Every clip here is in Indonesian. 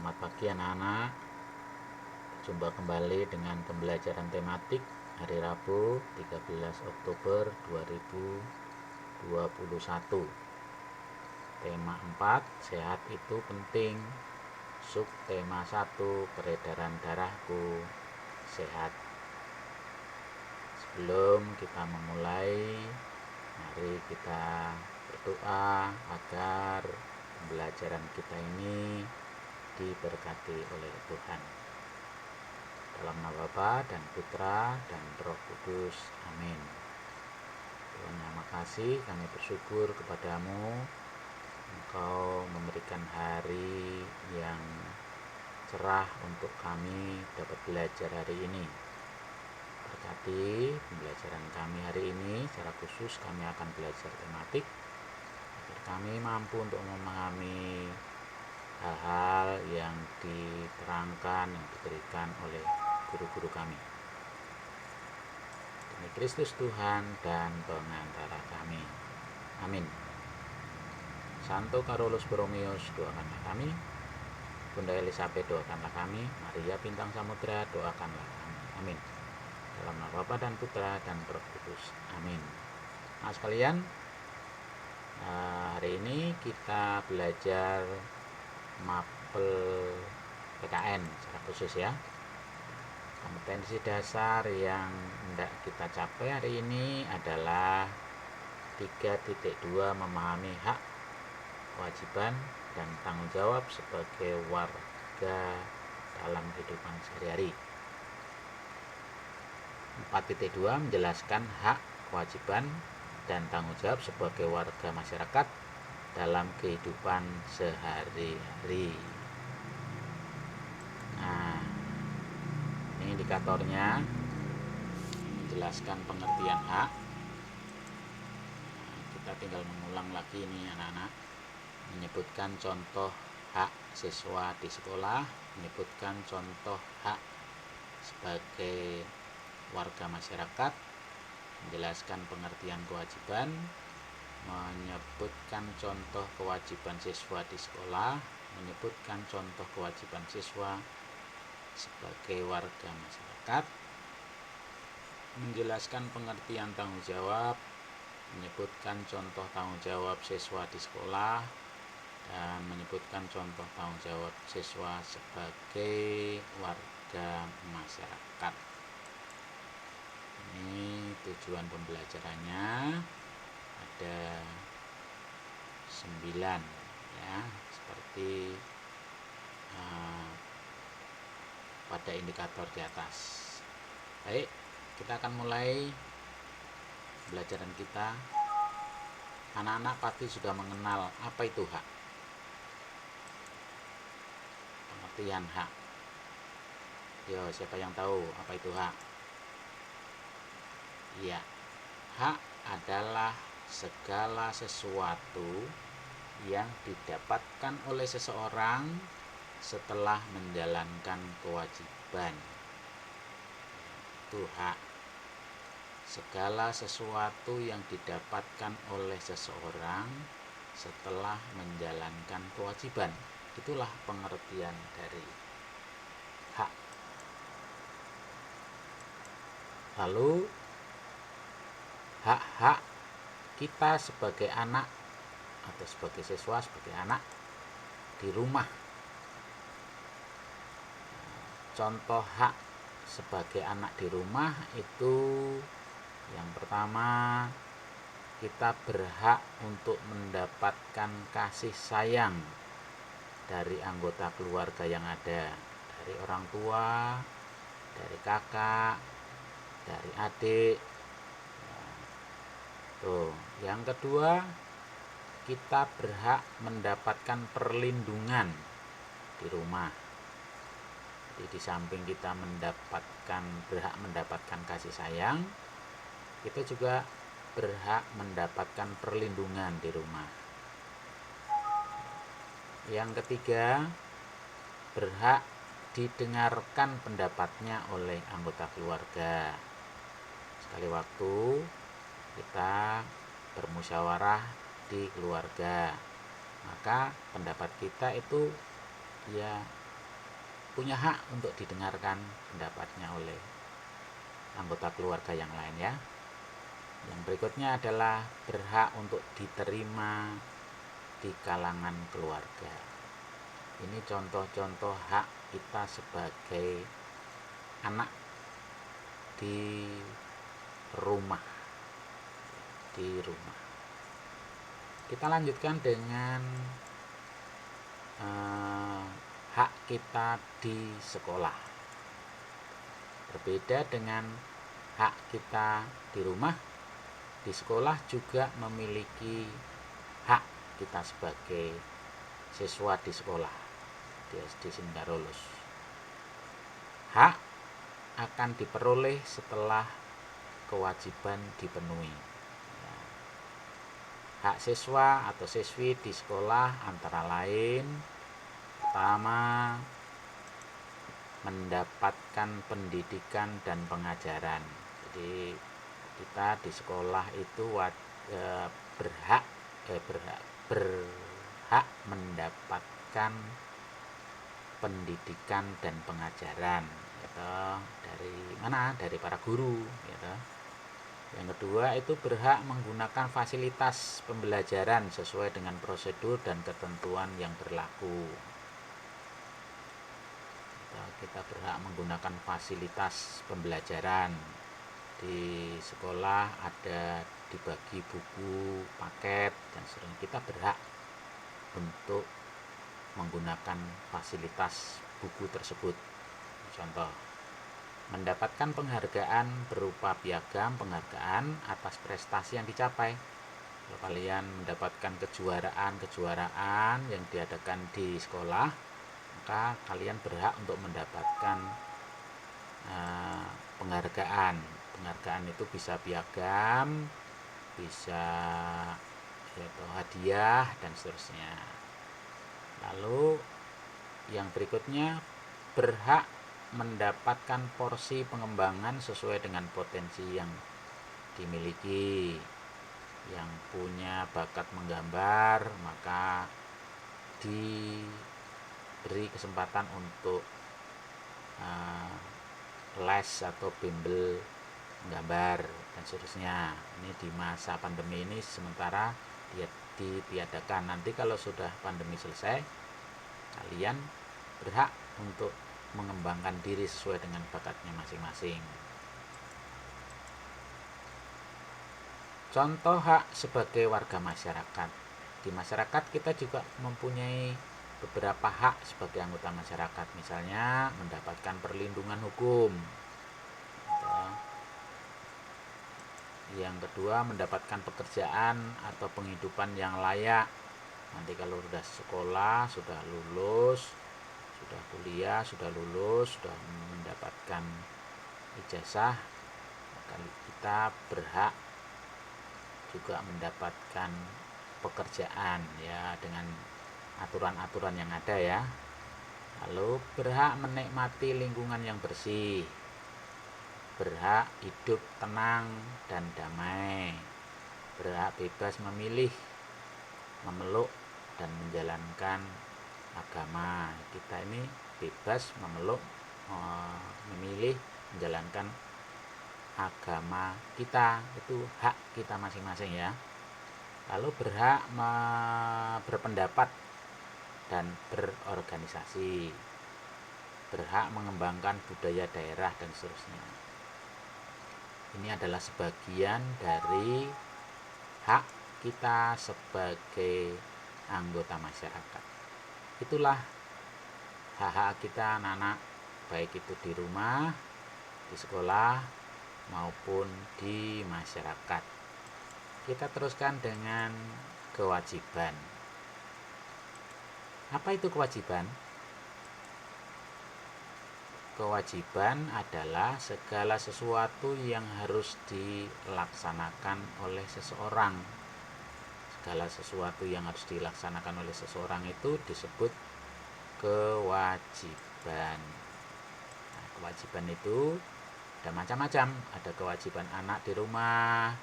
Selamat pagi anak-anak. Jumpa kembali dengan pembelajaran tematik hari Rabu 13 Oktober 2021. Tema 4, sehat itu penting. Subtema 1, peredaran darahku sehat. Sebelum kita memulai, mari kita berdoa agar pembelajaran kita ini diberkati oleh Tuhan. Dalam nama Bapa dan Putra dan Roh Kudus. Amin. Tuhan, terima kasih, kami bersyukur kepadamu. Engkau memberikan hari yang cerah untuk kami dapat belajar hari ini. Berkati pembelajaran kami hari ini, secara khusus kami akan belajar tematik agar kami mampu untuk memahami hal-hal yang diterangkan, yang diberikan oleh guru-guru kami. Demi Kristus Tuhan dan pengantara kami. Amin. Santo Carolus Borromeus, doakanlah kami. Bunda Elizabeth, doakanlah kami. Maria Bintang Samudra, doakanlah kami. Amin. Dalam nama Bapa dan Putra dan Roh Kudus. Amin. Nah sekalian, hari ini kita belajar mapel PKN secara khusus ya. Kompetensi dasar yang hendak kita capai hari ini adalah 3.2, memahami hak, kewajiban, dan tanggung jawab sebagai warga dalam kehidupan sehari-hari. 4.2 menjelaskan hak, kewajiban, dan tanggung jawab sebagai warga masyarakat dalam kehidupan sehari-hari. Nah, ini indikatornya menjelaskan pengertian hak. Nah, kita tinggal mengulang lagi ini anak-anak. Menyebutkan contoh hak siswa di sekolah, menyebutkan contoh hak sebagai warga masyarakat, menjelaskan pengertian kewajiban, menyebutkan contoh kewajiban siswa di sekolah, menyebutkan contoh kewajiban siswa sebagai warga masyarakat, menjelaskan pengertian tanggung jawab, menyebutkan contoh tanggung jawab siswa di sekolah, dan menyebutkan contoh tanggung jawab siswa sebagai warga masyarakat. Ini tujuan pembelajarannya ada 9 ya, seperti pada indikator di atas. Baik, kita akan mulai pembelajaran kita. Anak-anak pasti sudah mengenal apa itu hak. Pengertian hak. Yo, siapa yang tahu apa itu hak? Ya, hak adalah segala sesuatu yang didapatkan oleh seseorang setelah menjalankan kewajiban. Itu hak. Segala sesuatu yang didapatkan oleh seseorang setelah menjalankan kewajiban. Itulah pengertian dari hak. Lalu hak-hak kita sebagai anak atau sebagai siswa, sebagai anak di rumah. Contoh hak sebagai anak di rumah itu yang pertama, kita berhak untuk mendapatkan kasih sayang dari anggota keluarga yang ada, dari orang tua, dari kakak, dari adik. Tuh, yang kedua, kita berhak mendapatkan perlindungan di rumah. Jadi di samping kita berhak mendapatkan kasih sayang, kita juga berhak mendapatkan perlindungan di rumah. Yang ketiga, berhak didengarkan pendapatnya oleh anggota keluarga. Sekali waktu kita bermusyawarah di keluarga, maka pendapat kita itu ya punya hak untuk didengarkan pendapatnya oleh anggota keluarga yang lain ya. Yang berikutnya adalah berhak untuk diterima di kalangan keluarga. Ini contoh-contoh hak kita sebagai anak di rumah. Kita lanjutkan dengan hak kita di sekolah. Berbeda dengan hak kita di rumah, di sekolah juga memiliki hak kita sebagai siswa di sekolah di SD Singgarolus. Hak akan diperoleh setelah kewajiban dipenuhi. Hak siswa atau siswi di sekolah antara lain: pertama, mendapatkan pendidikan dan pengajaran. Jadi kita di sekolah itu berhak mendapatkan pendidikan dan pengajaran, gitu. Dari mana? Dari para guru, gitu. Yang kedua itu berhak menggunakan fasilitas pembelajaran sesuai dengan prosedur dan ketentuan yang berlaku. Kita berhak menggunakan fasilitas pembelajaran. Di sekolah ada dibagi buku, paket, dan sebagainya. Kita berhak untuk menggunakan fasilitas buku tersebut. Contoh, mendapatkan penghargaan berupa piagam penghargaan atas prestasi yang dicapai. Kalau kalian mendapatkan kejuaraan yang diadakan di sekolah, maka kalian berhak untuk mendapatkan penghargaan. Penghargaan itu bisa piagam, bisa hadiah, dan seterusnya. Lalu yang berikutnya, berhak mendapatkan porsi pengembangan sesuai dengan potensi yang dimiliki. Yang punya bakat menggambar maka diberi kesempatan untuk les atau bimbel menggambar dan seterusnya. Ini di masa pandemi ini sementara ditiadakan. Nanti kalau sudah pandemi selesai, kalian berhak untuk mengembangkan diri sesuai dengan bakatnya masing-masing. Contoh hak sebagai warga masyarakat. Di masyarakat kita juga mempunyai beberapa hak sebagai anggota masyarakat. Misalnya mendapatkan perlindungan hukum. Yang kedua, mendapatkan pekerjaan atau penghidupan yang layak. Nanti kalau sudah sekolah, sudah lulus, sudah kuliah, sudah lulus, sudah mendapatkan ijazah, maka kita berhak juga mendapatkan pekerjaan ya dengan aturan-aturan yang ada ya. Lalu berhak menikmati lingkungan yang bersih, berhak hidup tenang dan damai, berhak bebas memilih, memeluk, dan menjalankan agama. Kita ini bebas memeluk, memilih, menjalankan agama kita. Itu hak kita masing-masing ya. Lalu berhak berpendapat dan berorganisasi, berhak mengembangkan budaya daerah dan seterusnya. Ini adalah sebagian dari hak kita sebagai anggota masyarakat. Itulah hak-hak kita anak-anak, baik itu di rumah, di sekolah, maupun di masyarakat. Kita teruskan dengan kewajiban. Apa itu kewajiban? Kewajiban adalah segala sesuatu yang harus dilaksanakan oleh seseorang. Segala sesuatu yang harus dilaksanakan oleh seseorang itu disebut kewajiban. Nah, kewajiban itu ada macam-macam. Ada kewajiban anak di rumah,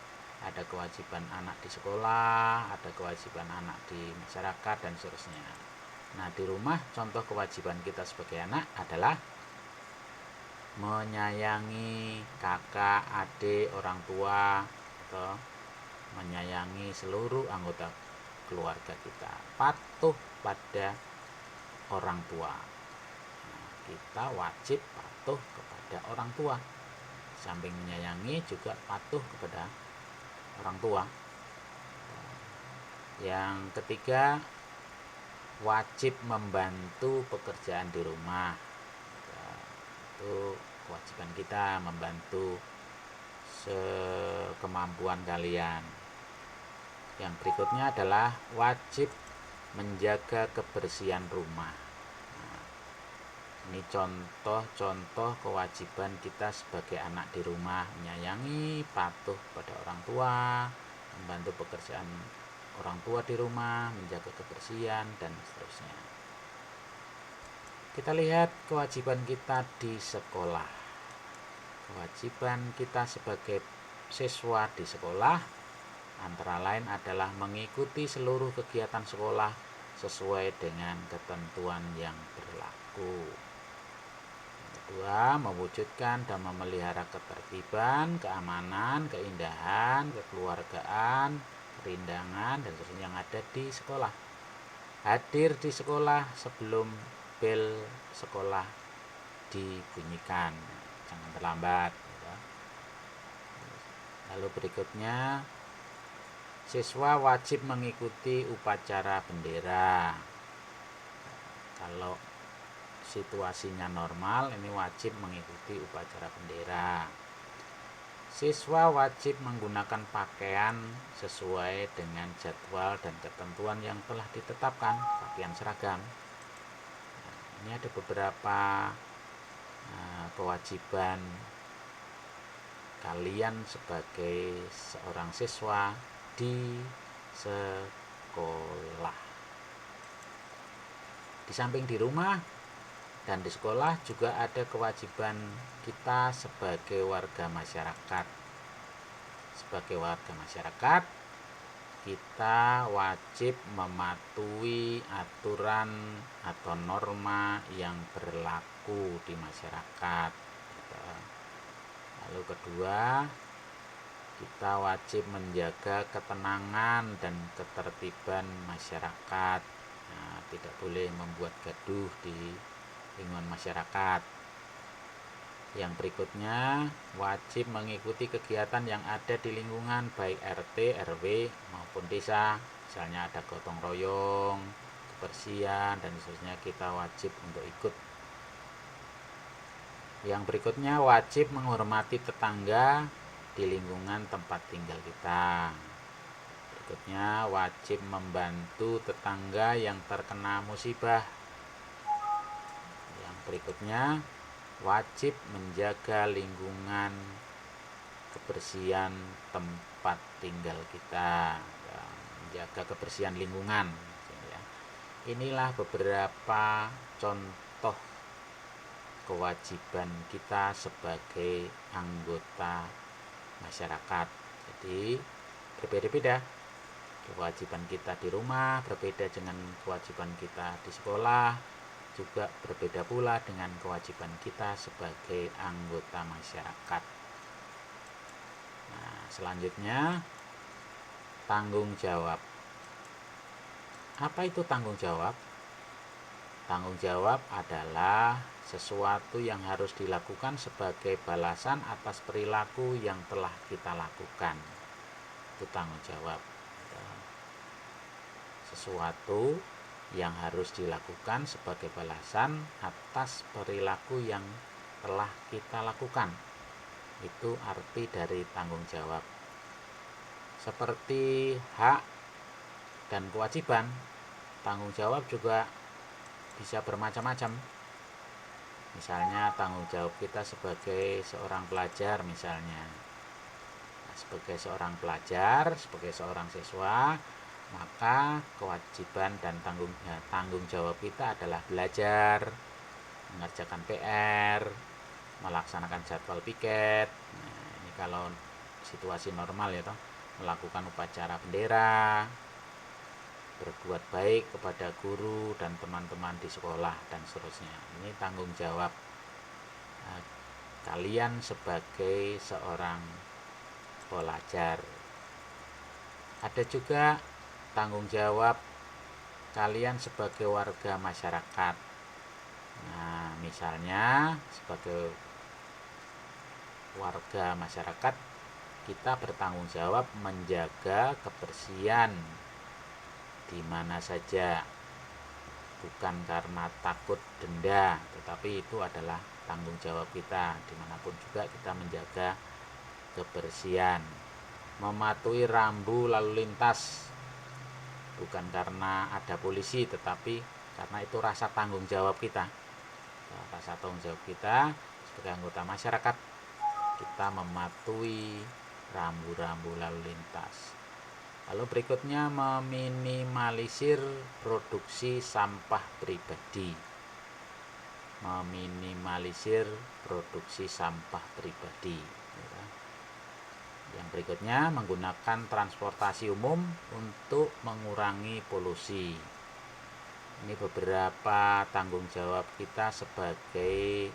ada kewajiban anak di sekolah, ada kewajiban anak di masyarakat, dan seterusnya. Nah, di rumah contoh kewajiban kita sebagai anak adalah menyayangi kakak, adik, orang tua, atau menyayangi seluruh anggota keluarga kita, patuh pada orang tua. Nah, kita wajib patuh kepada orang tua. Samping menyayangi juga patuh kepada orang tua. Yang ketiga, wajib membantu pekerjaan di rumah. Itu kewajiban kita, membantu sekemampuan kalian. Yang berikutnya adalah wajib menjaga kebersihan rumah. Nah, ini contoh-contoh kewajiban kita sebagai anak di rumah: menyayangi, patuh pada orang tua, membantu pekerjaan orang tua di rumah, menjaga kebersihan, dan seterusnya. Kita lihat kewajiban kita di sekolah. Kewajiban kita sebagai siswa di sekolah antara lain adalah mengikuti seluruh kegiatan sekolah sesuai dengan ketentuan yang berlaku. Yang kedua, mewujudkan dan memelihara ketertiban, keamanan, keindahan, kekeluargaan, kerindangan, dan seterusnya yang ada di sekolah. Hadir di sekolah sebelum bel sekolah dibunyikan, jangan terlambat. Lalu berikutnya, siswa wajib mengikuti upacara bendera. Kalau situasinya normal, ini wajib mengikuti upacara bendera. Siswa wajib menggunakan pakaian sesuai dengan jadwal dan ketentuan yang telah ditetapkan, pakaian seragam. Nah, ini ada beberapa kewajiban kalian sebagai seorang siswa di sekolah. Di samping di rumah dan di sekolah juga ada kewajiban kita sebagai warga masyarakat. Sebagai warga masyarakat, kita wajib mematuhi aturan atau norma yang berlaku di masyarakat. Lalu kedua, kita wajib menjaga ketenangan dan ketertiban masyarakat. Nah, tidak boleh membuat gaduh di lingkungan masyarakat. Yang berikutnya, wajib mengikuti kegiatan yang ada di lingkungan baik RT, RW maupun desa. Misalnya ada gotong royong, kebersihan, dan seterusnya, kita wajib untuk ikut. Yang berikutnya, wajib menghormati tetangga di lingkungan tempat tinggal kita. Berikutnya, wajib membantu tetangga yang terkena musibah. Yang berikutnya, wajib menjaga lingkungan kebersihan tempat tinggal kita, menjaga kebersihan lingkungan. Inilah beberapa contoh kewajiban kita sebagai anggota masyarakat. Jadi berbeda-beda. Kewajiban kita di rumah berbeda dengan kewajiban kita di sekolah, juga berbeda pula dengan kewajiban kita sebagai anggota masyarakat. Nah, selanjutnya, tanggung jawab. Apa itu tanggung jawab? Tanggung jawab adalah sesuatu yang harus dilakukan sebagai balasan atas perilaku yang telah kita lakukan. Itu tanggung jawab. Sesuatu yang harus dilakukan sebagai balasan atas perilaku yang telah kita lakukan. Itu arti dari tanggung jawab. Seperti hak dan kewajiban, tanggung jawab juga bisa bermacam-macam. Misalnya tanggung jawab kita sebagai seorang pelajar misalnya. Nah, sebagai seorang pelajar, sebagai seorang siswa, maka kewajiban dan tanggung jawab kita adalah belajar, mengerjakan PR, melaksanakan jadwal piket. Nah, ini kalau situasi normal ya toh, melakukan upacara bendera, berbuat baik kepada guru dan teman-teman di sekolah dan seterusnya. Ini tanggung jawab kalian sebagai seorang pelajar. Ada juga tanggung jawab kalian sebagai warga masyarakat. Nah, misalnya sebagai warga masyarakat, kita bertanggung jawab menjaga kebersihan di mana saja, bukan karena takut denda, tetapi itu adalah tanggung jawab kita. Dimanapun juga kita menjaga kebersihan. Mematuhi rambu lalu lintas, bukan karena ada polisi, tetapi karena itu rasa tanggung jawab kita. Rasa tanggung jawab kita sebagai anggota masyarakat, kita mematuhi rambu-rambu lalu lintas. Lalu berikutnya, meminimalisir produksi sampah pribadi. Meminimalisir produksi sampah pribadi. Yang berikutnya, menggunakan transportasi umum untuk mengurangi polusi. Ini beberapa tanggung jawab kita sebagai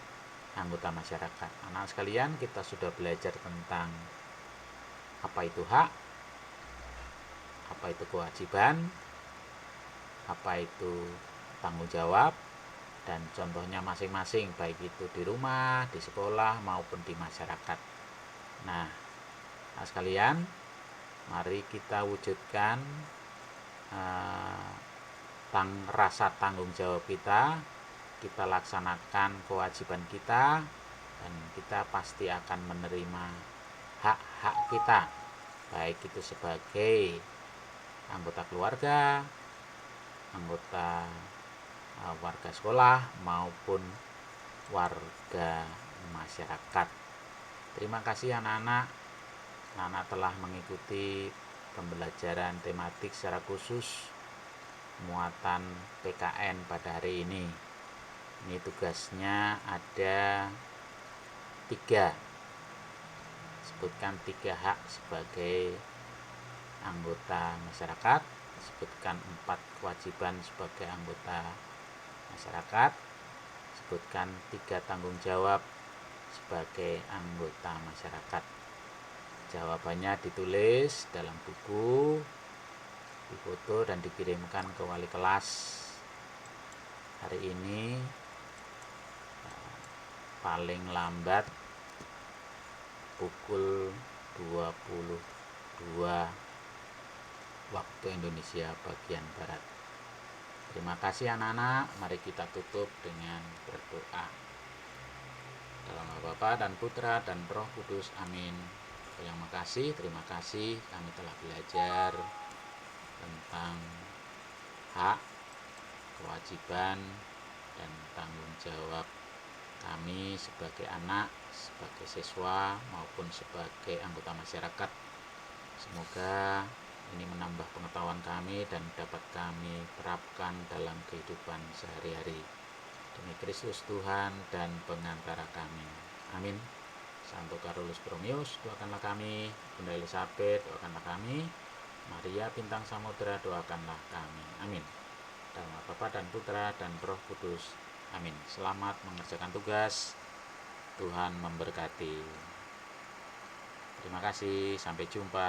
anggota masyarakat. Anak sekalian, kita sudah belajar tentang apa itu hak, apa itu kewajiban, apa itu tanggung jawab, dan contohnya masing-masing, baik itu di rumah, di sekolah, maupun di masyarakat. Nah, sekalian, mari kita wujudkan rasa tanggung jawab kita laksanakan kewajiban kita, dan kita pasti akan menerima hak-hak kita, baik itu sebagai anggota keluarga, anggota warga sekolah, maupun warga masyarakat. Terima kasih anak-anak. Anak telah mengikuti pembelajaran tematik secara khusus muatan PKN pada hari ini. Ini tugasnya ada 3. Sebutkan 3 hak sebagai anggota masyarakat. Sebutkan 4 kewajiban sebagai anggota masyarakat. Sebutkan 3 tanggung jawab sebagai anggota masyarakat. Jawabannya ditulis dalam buku, difoto, dan dikirimkan ke wali kelas. Hari ini paling lambat pukul 22 waktu Indonesia bagian Barat. Terima kasih anak-anak. Mari kita tutup dengan berdoa. Dalam nama Bapa dan Putra dan Roh Kudus. Amin. Terima kasih kami telah belajar tentang hak, kewajiban, dan tanggung jawab kami sebagai anak, sebagai siswa, maupun sebagai anggota masyarakat. Semoga ini menambah pengetahuan kami dan dapat kami terapkan dalam kehidupan sehari-hari. Demi Kristus Tuhan dan pengantara kami. Amin. Santo Carolus Borromeus, doakanlah kami. Bunda Elizabeth, doakanlah kami. Maria Bintang Samudra, doakanlah kami. Amin. Dalam nama Bapa dan Putra dan Roh Kudus. Amin. Selamat mengerjakan tugas. Tuhan memberkati. Terima kasih. Sampai jumpa.